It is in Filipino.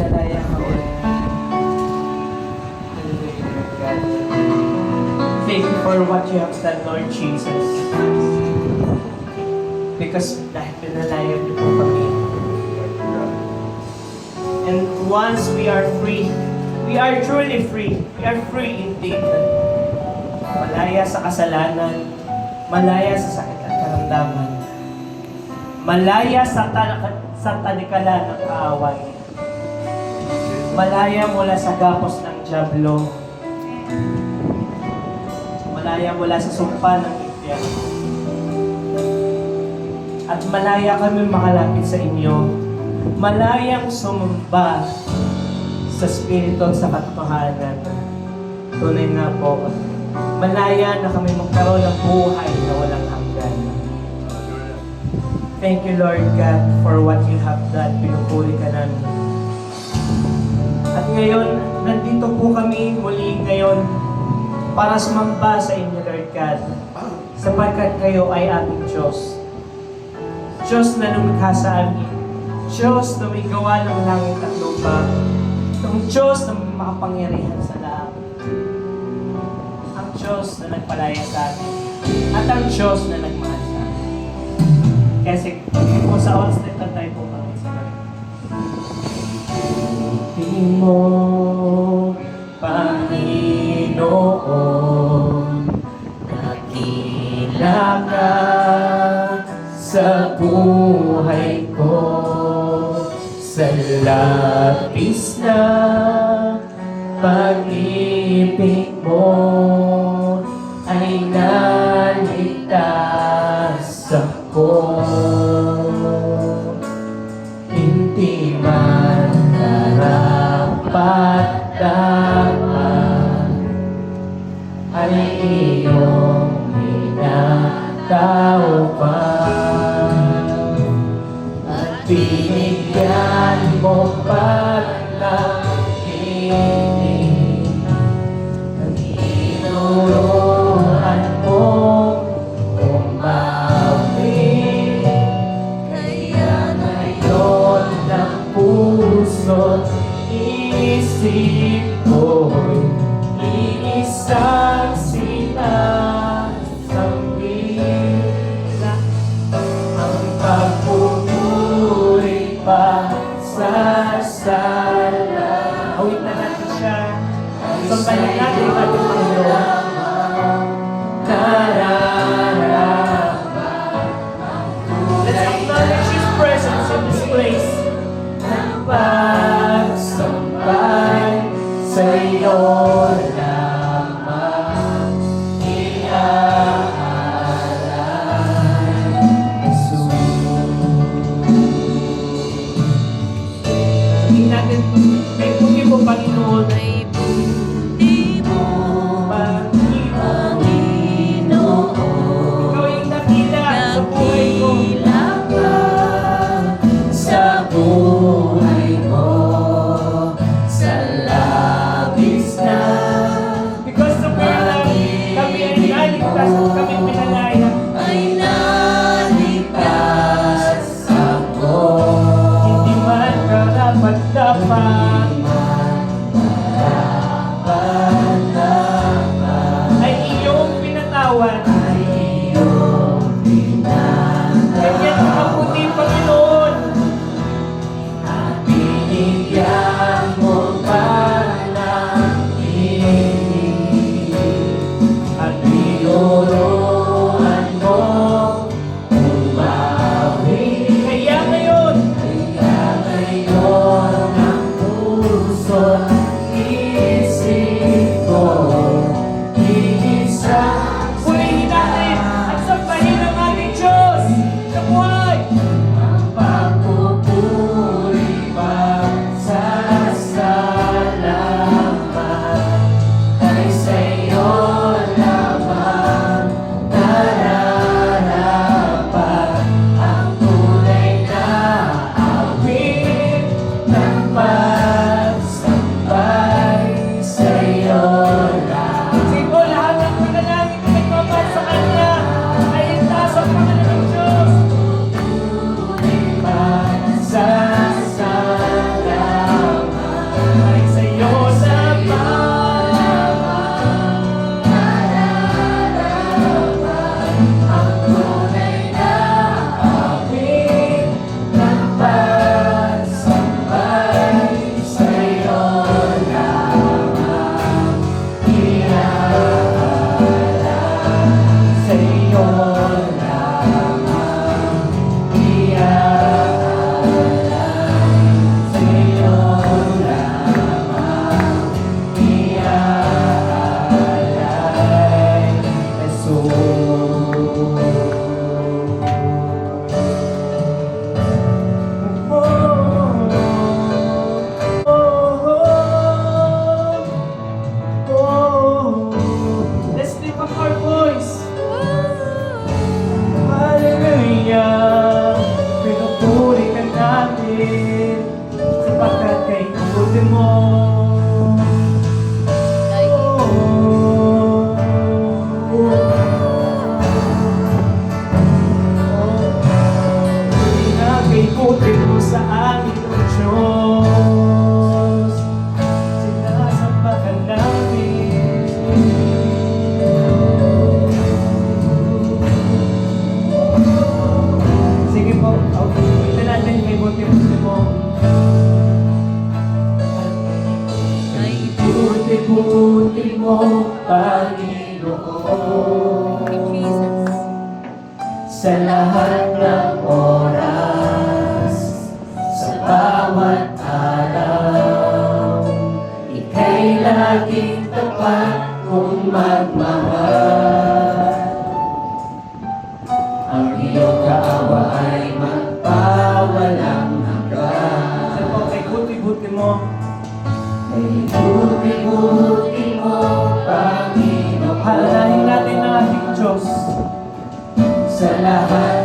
pinalaya kami. Hallelujah, Lord God. Thank you for what you have done, Lord Jesus. Because dahil pinalaya niyo po kami. And once we are free, we are truly free. We are free indeed. Malaya sa kasalanan, malaya sa sakit at karamdaman, malaya sa tanikala ng kaaway, malaya mula sa gapos ng dyablo, malaya mula sa sumpa ng impyerno, at malaya kami makalapit sa inyo, malayang sumamba sa Espiritu at sa katotohanan. Tunay nga po, malaya na kami magkaroon ng buhay na walang hanggan. Thank you, Lord God, for what you have done. Pinupuri ka namin. At ngayon, nandito po kami muli ngayon para sumamba sa inyo, Lord God, sapagkat kayo ay ating Diyos. Diyos na lumikha sa amin. Diyos na may gawa ng langit at lupa. Ang Diyos na makapangyarihan sa lahat. Ang Diyos na nagpalaya sa atin. At ang Diyos na nagmahal sa atin. Kasi po sa oras na ito tayo po kami sa Lord. Tingin mo, Panginoon, nakila ka sa buhay ko, sa labis na pag-ibig mo ay naligtas ako. Hindi man karapat-dapat ay iyong tinatawag at binigyan mo pagkakinig at tinuruan mo umawi. Kaya ngayon ng puso't isip ko'y iisang sinasambit na ang pagpupuri pa sa sala. Awit na natin siya. Sambahin natin ang ating Panginoon. Let's acknowledge His presence in this place. Nagpagsambay sa iyo lamang iaalay, Jesus. Sabihin natin, may puti mo, Panginoon. May buti mo, Panginoon. Ikaw yung nakila sa buhay ko. Nakila ka sa buhay ko, sa labis na Because of your love, kami ay naligtas at kami pinalaya. ay naligtas ako. Hindi man karapat-dapat ay iyong pinatawad. Ganyan ang mabuti, Panginoon. Binigyan mo pa ng ibig at tinuruan mo umawi. Kaya ngayon, Ang puso't isip ko iisang purihin natin at sambahin ang ating Diyos sa buhay. ang pagpupuri pa sa mo. Ikot-ikot mo sa amin ang Diyos. Sinasamba ka namin. Sige po, ito natin kay buti-buti mo. Buti-buti mo, Panginoon, sa lahat ng oras, sa bawat araw, ika'y laging tapat kung magmahal. Ang iyong kaawa ay magpawalang hanggan. Sige po, kay buti-buti mo. Ay buti-buti mo, Panginoon, Halalahin natin ang ating Diyos. sa lahat